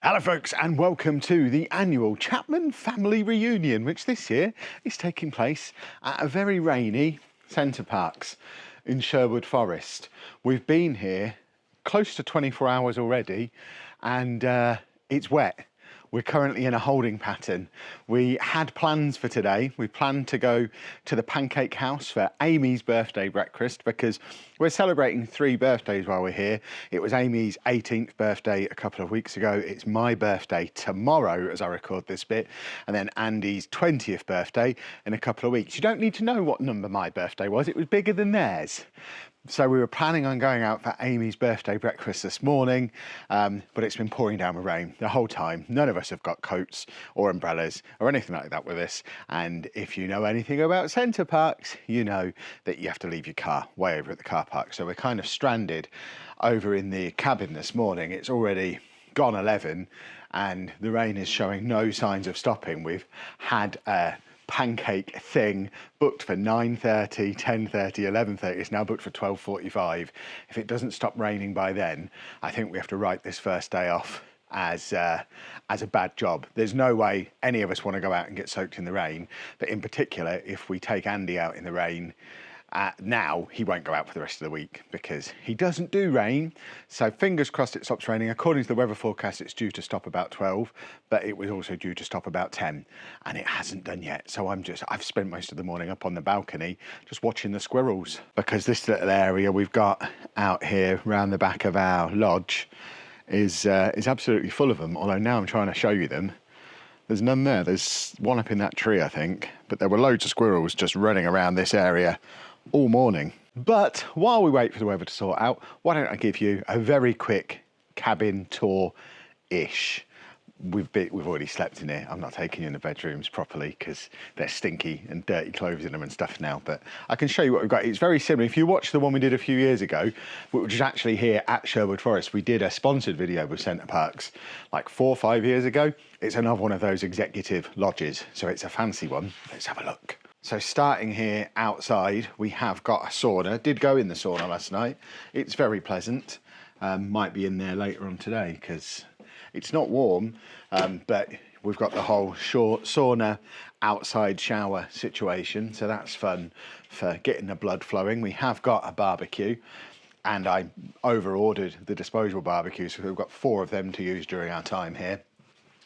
Hello folks and welcome to the annual Chapman Family reunion, which this year is taking place at a very rainy Center Parcs in Sherwood Forest. We've been here close to 24 hours already and it's wet. We're currently in a holding pattern. We had plans for today. We planned to go to the Pancake house for Amy's birthday breakfast because we're celebrating 3 birthdays while we're here. It was Amy's 18th birthday a couple of weeks ago. It's my birthday tomorrow as I record this bit, and then Andy's 20th birthday in a couple of weeks. You don't need to know what number my birthday was. It was bigger than theirs. So we were planning on going out for Amy's birthday breakfast this morning, but it's been pouring down with rain the whole time. None of us have got coats or umbrellas or anything like that with us. And if you know anything about Center Parcs, you know that you have to leave your car way over at the car park. So we're kind of stranded over in the cabin this morning. It's already gone 11 and the rain is showing no signs of stopping. We've had a Pancake thing booked for 9:30, 10:30, 11:30. It's now booked for 12:45. If it doesn't stop raining by then, I think we have to write this first day off as a bad job. There's no way any of us want to go out and get soaked in the rain, but in particular, if we take Andy out in the rain, now he won't go out for the rest of the week because he doesn't do rain. So fingers crossed it stops raining. According to the weather forecast, it's due to stop about 12, but it was also due to stop about 10 and it hasn't done yet. So I've spent most of the morning up on the balcony just watching the squirrels, because this little area we've got out here around the back of our lodge is absolutely full of them. Although now I'm trying to show you them. There's none there. There's one up in that tree, I think, but there were loads of squirrels just running around this area all morning. But while we wait for the weather to sort out, why don't I give you a very quick cabin tour-ish. We've already slept in here. I'm not taking you in the bedrooms properly because they're stinky and dirty clothes in them and stuff now, but I can show you what we've got. It's very similar. If you watch the one we did a few years ago, which was actually here at Sherwood Forest, we did a sponsored video with Center Parcs like 4 or 5 years ago. It's another one of those executive lodges, so it's a fancy one. Let's have a look. So starting here outside, we have got a sauna. Did go in the sauna last night. It's very pleasant. Might be in there later on today because it's not warm, but we've got the whole sauna outside shower situation. So that's fun for getting the blood flowing. We have got a barbecue and I over-ordered the disposable barbecue. So we've got 4 of them to use during our time here.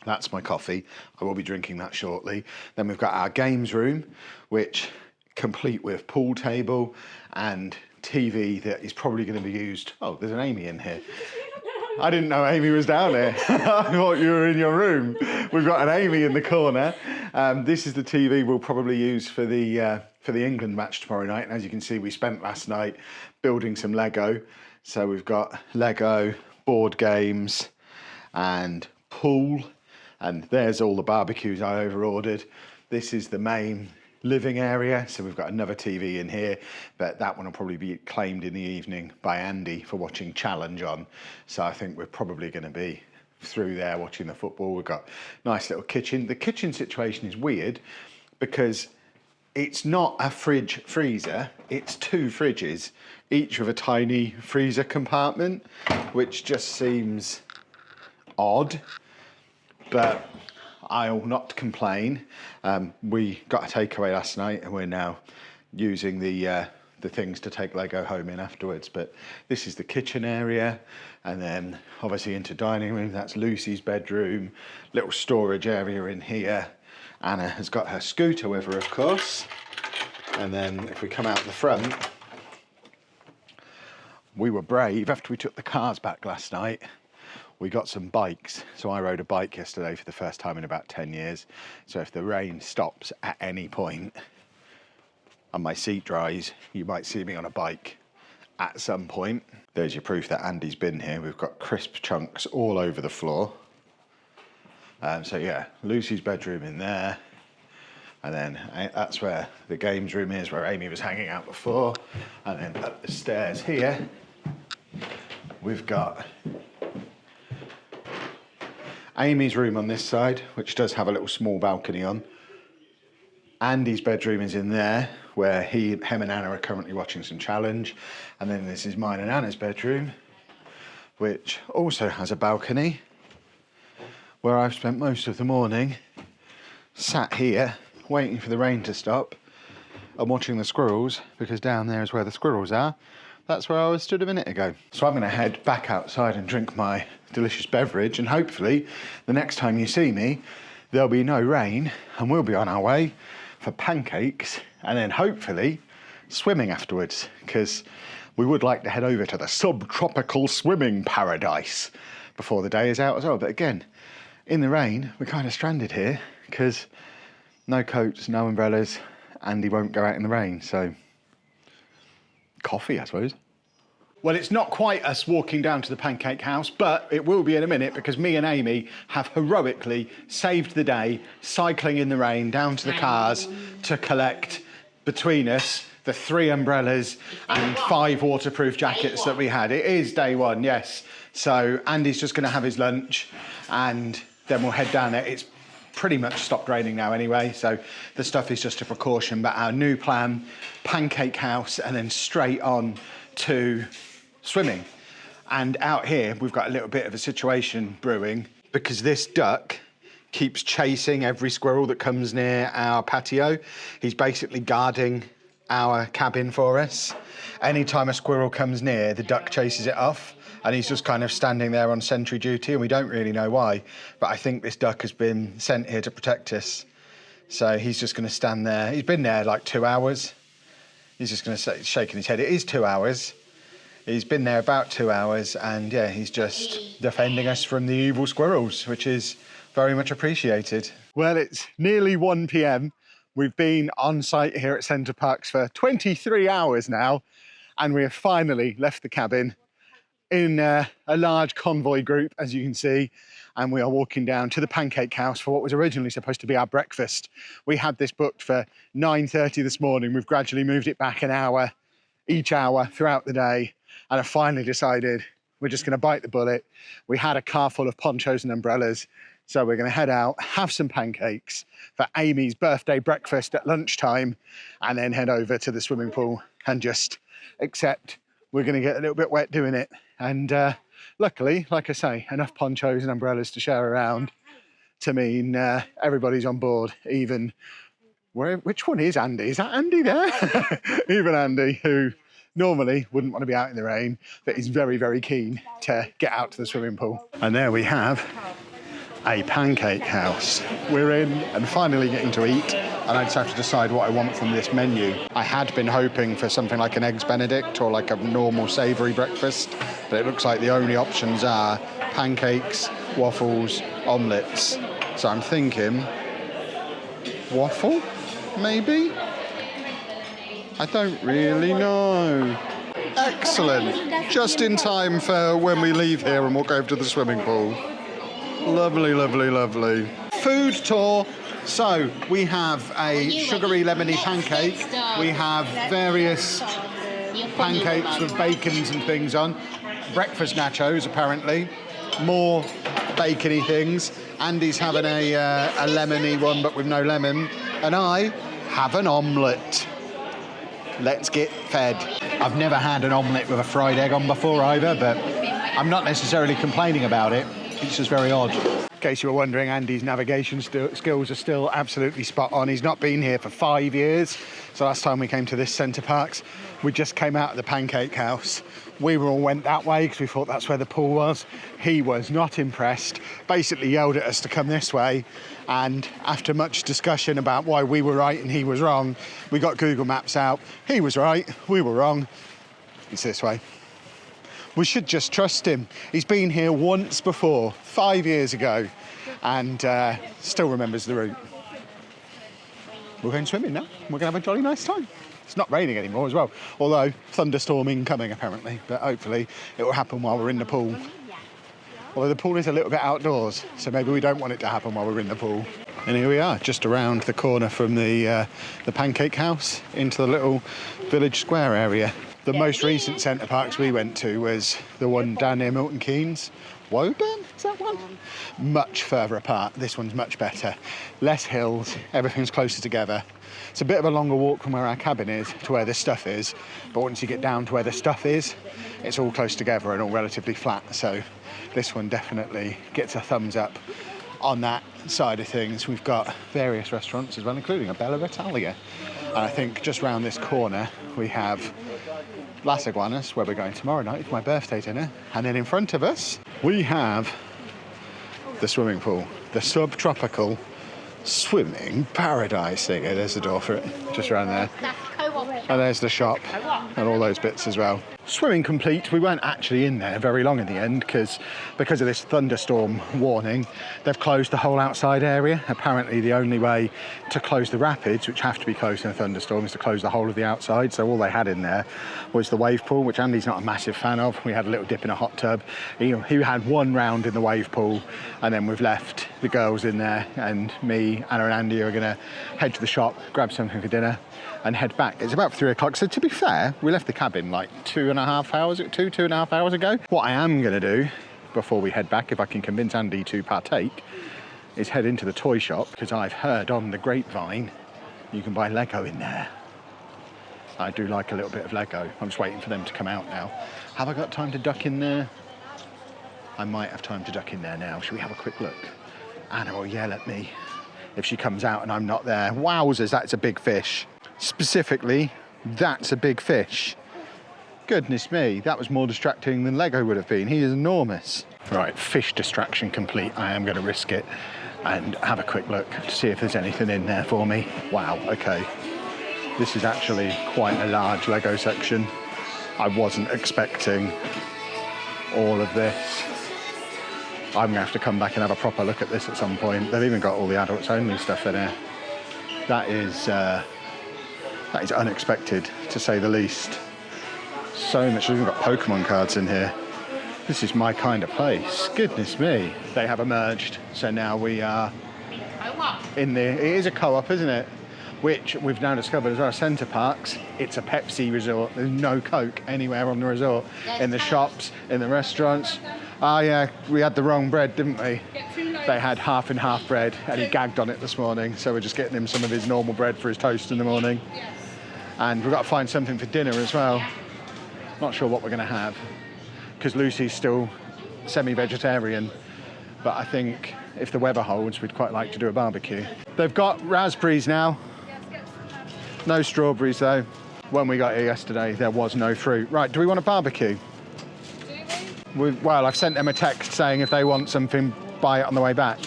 That's my coffee. I will be drinking that shortly. Then we've got our games room, which complete with pool table and TV that is probably going to be used. Oh, there's an Amy in here. I didn't know Amy was down there. I thought you were in your room. We've got an Amy in the corner. This is the TV we'll probably use for the England match tomorrow night. And as you can see, we spent last night building some Lego. So we've got Lego, board games, and pool. And there's all the barbecues I over-ordered. This is the main living area. So we've got another TV in here, but that one will probably be claimed in the evening by Andy for watching Challenge on. So I think we're probably going to be through there watching the football. We've got a nice little kitchen. The kitchen situation is weird because it's not a fridge freezer. It's 2 fridges, each with a tiny freezer compartment, which just seems odd. But I'll not complain. We got a takeaway last night and we're now using the things to take Lego home in afterwards. But this is the kitchen area, and then obviously into dining room. That's Lucy's bedroom, little storage area in here. Anna has got her scooter with her, of course. And then if we come out the front, we were brave after we took the cars back last night. We got some bikes. So I rode a bike yesterday for the first time in about 10 years. So if the rain stops at any point and my seat dries, you might see me on a bike at some point. There's your proof that Andy's been here. We've got crisp chunks all over the floor. So yeah, Lucy's bedroom in there. And then that's where the games room is, where Amy was hanging out before. And then up the stairs here, we've got Amy's room on this side, which does have a little small balcony on. Andy's bedroom is in there, where him and Anna are currently watching some Challenge. And then this is mine and Anna's bedroom, which also has a balcony. where I've spent most of the morning sat here waiting for the rain to stop and watching the squirrels, because down there is where the squirrels are. That's where I was stood a minute ago. So I'm going to head back outside and drink my delicious beverage, and hopefully the next time you see me there'll be no rain and we'll be on our way for pancakes and then hopefully swimming afterwards, because we would like to head over to the subtropical swimming paradise before the day is out as well. But again, in the rain, we're kind of stranded here because no coats, no umbrellas. Andy won't go out in the rain, so coffee, I suppose. Well, it's not quite us walking down to the Pancake house, but it will be in a minute, because me and Amy have heroically saved the day cycling in the rain down to the cars to collect, between us, the 3 umbrellas and 5 waterproof jackets that we had. It is day one, yes. So Andy's just going to have his lunch and then we'll head down there. It's pretty much stopped raining now anyway, so the stuff is just a precaution. But our new plan, Pancake house and then straight on to swimming. And out here we've got a little bit of a situation brewing, because this duck keeps chasing every squirrel that comes near our patio. He's basically guarding our cabin for us. Anytime a squirrel comes near, the duck chases it off, and he's just kind of standing there on sentry duty, and we don't really know why, but I think this duck has been sent here to protect us. So he's just going to stand there. He's been there like 2 hours. He's just going to shaking his head. It is 2 hours. He's been there about 2 hours, and yeah, he's just defending us from the evil squirrels, which is very much appreciated. Well, it's nearly 1 p.m. We've been on site here at Center Parcs for 23 hours now, and we have finally left the cabin in a large convoy group, as you can see, and we are walking down to the Pancake house for what was originally supposed to be our breakfast. We had this booked for 9:30 this morning. We've gradually moved it back an hour, each hour throughout the day, and I finally decided we're just going to bite the bullet. We had a car full of ponchos and umbrellas, so we're going to head out, have some pancakes for Amy's birthday breakfast at lunchtime, and then head over to the swimming pool and just accept we're going to get a little bit wet doing it. And luckily, like I say, enough ponchos and umbrellas to share around to mean everybody's on board. Even which one is Andy? Is that Andy there? Even Andy, who normally wouldn't want to be out in the rain, but he's very, very keen to get out to the swimming pool. And there we have a Pancake house. We're in and finally getting to eat, and I just have to decide what I want from this menu. I had been hoping for something like an Eggs Benedict or like a normal savoury breakfast, but it looks like the only options are pancakes, waffles, omelettes. So I'm thinking waffle, maybe? I don't really know. Excellent. Just in time for when we leave here and walk over to the swimming pool. Lovely, lovely, lovely. Food tour. So we have a sugary lemony pancake. We have various pancakes with bacons and things on. Breakfast nachos, apparently. More bacony things. Andy's having a lemony one, but with no lemon. And I have an omelette. Let's get fed. I've never had an omelette with a fried egg on before either, but I'm not necessarily complaining about it. It's just very odd. In case you were wondering, Andy's navigation skills are still absolutely spot on. He's not been here for 5 years. So last time we came to this Center Parcs, we just came out of the Pancake house. We all went that way because we thought that's where the pool was. He was not impressed, basically yelled at us to come this way. And after much discussion about why we were right and he was wrong, we got Google Maps out. He was right, we were wrong. It's this way. We should just trust him. He's been here once before, 5 years ago, and still remembers the route. We're going swimming now. We're going to have a jolly nice time. It's not raining anymore as well, although thunderstorm incoming apparently, but hopefully it will happen while we're in the pool. Although the pool is a little bit outdoors, so maybe we don't want it to happen while we're in the pool. And here we are, just around the corner from the Pancake house into the little village square area. The most recent Center Parcs we went to was the one down near Milton Keynes. Woburn, is that one? Much further apart. This one's much better. Less hills, everything's closer together. It's a bit of a longer walk from where our cabin is to where this stuff is, but once you get down to where the stuff is, it's all close together and all relatively flat. So this one definitely gets a thumbs up. On that side of things, we've got various restaurants as well, including a Bella Italia. And I think just round this corner, we have Las Iguanas, where we're going tomorrow night for my birthday dinner. And then in front of us, we have the swimming pool, the subtropical swimming paradise. There you go, there's the door for it, just around there. And there's the shop and all those bits as well. Swimming complete. We weren't actually in there very long in the end because of this thunderstorm warning, they've closed the whole outside area. Apparently the only way to close the rapids, which have to be closed in a thunderstorm, is to close the whole of the outside. So all they had in there was the wave pool, which Andy's not a massive fan of. We had a little dip in a hot tub. He had one round in the wave pool, and then we've left the girls in there, and me, Anna and Andy are gonna head to the shop, grab something for dinner and head back. It's about 3 o'clock, so to be fair, we left the cabin like 2.5 hours ago. What I am gonna do before we head back, if I can convince Andy to partake, is head into the toy shop, because I've heard on the grapevine you can buy Lego in there. I do like a little bit of Lego. I'm just waiting for them to come out now. Have I got time to duck in there? I might have time to duck in there now. Should we have a quick look? Anna will yell at me if she comes out and I'm not there. Wowzers, that's a big fish. Specifically, that's a big fish. Goodness me, that was more distracting than Lego would have been. He is enormous. Right, fish distraction complete. I am going to risk it and have a quick look to see if there's anything in there for me. Wow, okay. This is actually quite a large Lego section. I wasn't expecting all of this. I'm going to have to come back and have a proper look at this at some point. They've even got all the adults only stuff in here. That is unexpected, to say the least. So much. We've even got Pokemon cards in here. This is my kind of place. Goodness me. They have emerged, so now we are in there. It is a co-op, isn't it? Which we've now discovered as well, Center Parcs. It's a Pepsi resort. There's no Coke anywhere on the resort. In the shops, in the restaurants. Oh yeah, we had the wrong bread, didn't we? They had half and half bread, and he gagged on it this morning, so we're just getting him some of his normal bread for his toast in the morning. And we've got to find something for dinner as well. Not sure what we're going to have, because Lucy's still semi-vegetarian, but I think if the weather holds, we'd quite like to do a barbecue. They've got raspberries now. No strawberries though. When we got here yesterday, there was no fruit. Right, do we want a barbecue? Well, I've sent them a text saying if they want something, buy it on the way back.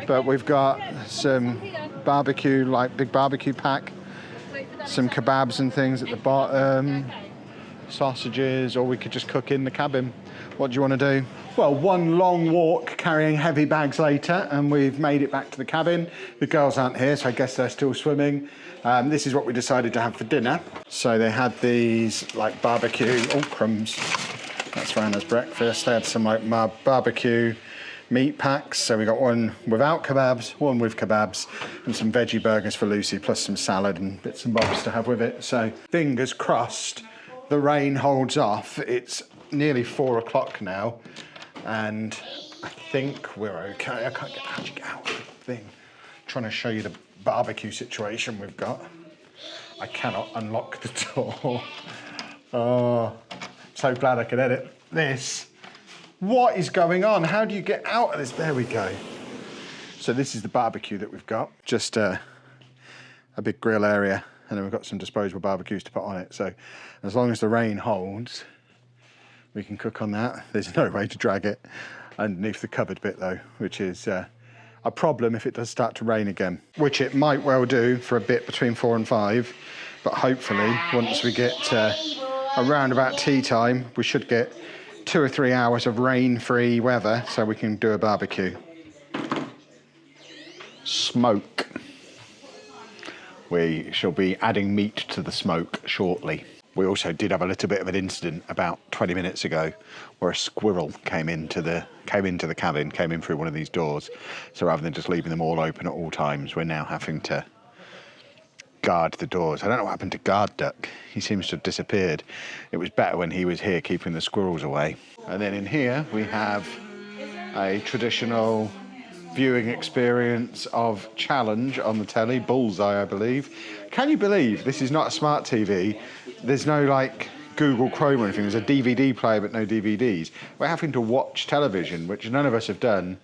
But we've got some barbecue, like big barbecue pack, some kebabs and things at the bottom, sausages, or we could just cook in the cabin. What do you want to do? Well, one long walk carrying heavy bags later, and we've made it back to the cabin. The girls aren't here, so I guess they're still swimming. This is what we decided to have for dinner. So they had these like barbecue, oh crumbs. That's for Anna's breakfast. They had some like barbecue meat packs. So we got one without kebabs, one with kebabs, and some veggie burgers for Lucy, plus some salad and bits and bobs to have with it. So fingers crossed the rain holds off. It's nearly 4 o'clock now, and I think we're okay. I can't get, how'd you get out of the thing? I'm trying to show you the barbecue situation we've got. I cannot unlock the door. Oh. So glad I could edit this. What is going on? How do you get out of this? There we go. So this is the barbecue that we've got. Just a big grill area, and then we've got some disposable barbecues to put on it. So as long as the rain holds, we can cook on that. There's no way to drag it underneath the covered bit though, which is a problem if it does start to rain again, which it might well do for a bit between 4 and 5. But hopefully once we get around about tea time, we should get 2 or 3 hours of rain-free weather so we can do a barbecue. Smoke. We shall be adding meat to the smoke shortly. We also did have a little bit of an incident about 20 minutes ago where a squirrel came into the cabin, came in through one of these doors. So rather than just leaving them all open at all times, we're now having to guard the doors. I don't know what happened to Guard Duck. He seems to have disappeared. It was better when he was here keeping the squirrels away. And then in here we have a traditional viewing experience of Challenge on the telly, Bullseye I believe. Can you believe this is not a smart TV? There's no like Google Chrome or anything. There's a DVD player but no DVDs. We're having to watch television, which none of us have done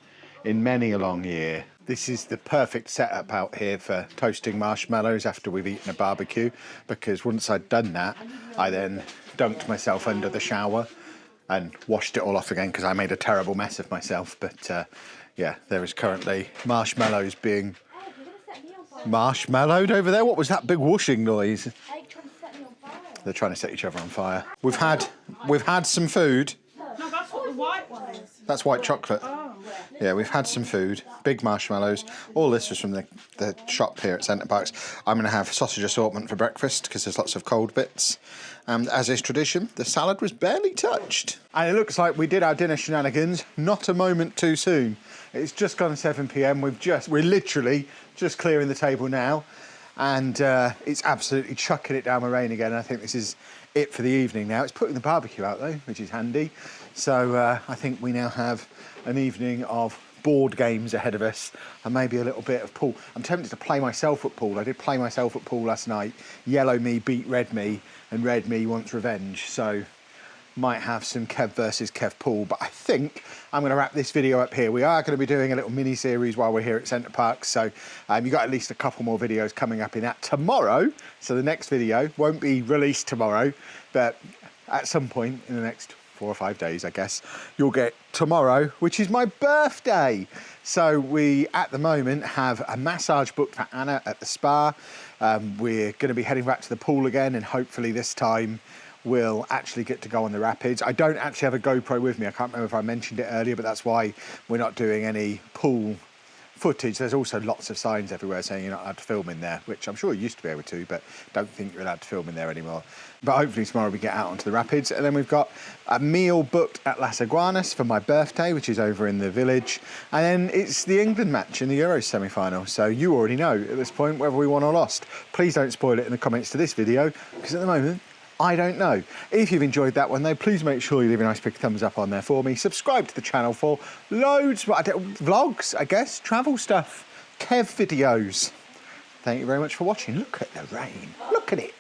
in many a long year. This is the perfect setup out here for toasting marshmallows after we've eaten a barbecue, because once I'd done that, I then dunked myself under the shower and washed it all off again because I made a terrible mess of myself. But yeah, there is currently marshmallows being marshmallowed over there. What was that big whooshing noise? They're trying to set each other on fire. We've had some food. No, that's what the white one is. That's white chocolate. Oh. Yeah, we've had some food, big marshmallows. All this was from the shop here at Center Parcs. I'm going to have sausage assortment for breakfast because there's lots of cold bits. And as is tradition, the salad was barely touched. And it looks like we did our dinner shenanigans not a moment too soon. It's just gone 7 p.m. We're literally just clearing the table now. And it's absolutely chucking it down with rain again. And I think this is it for the evening now. It's putting the barbecue out though, which is handy. So I think we now have an evening of board games ahead of us and maybe a little bit of pool. I'm tempted to play myself at pool. I did play myself at pool last night. Yellow me beat red me and red me wants revenge. So might have some Kev versus Kev pool, but I think I'm going to wrap this video up here. We are going to be doing a little mini series while we're here at Center Parcs, so you've got at least a couple more videos coming up in that tomorrow. So the next video won't be released tomorrow, but at some point in the next 4 or 5 days, I guess, you'll get tomorrow, which is my birthday. So we, at the moment, have a massage booked for Anna at the spa. We're going to be heading back to the pool again, and hopefully this time we'll actually get to go on the rapids. I don't actually have a GoPro with me. I can't remember if I mentioned it earlier, but that's why we're not doing any pool footage. There's also lots of signs everywhere saying you're not allowed to film in there, which I'm sure you used to be able to, but don't think you're allowed to film in there anymore. But hopefully tomorrow we get out onto the rapids. And then we've got a meal booked at Las Iguanas for my birthday, which is over in the village. And then it's the England match in the Euros semi-final. So you already know at this point whether we won or lost. Please don't spoil it in the comments to this video, because at the moment, I don't know. If you've enjoyed that one though, please make sure you leave a nice big thumbs up on there for me. Subscribe to the channel for loads, vlogs, I guess, travel stuff, Kev videos. Thank you very much for watching. Look at the rain. Look at it.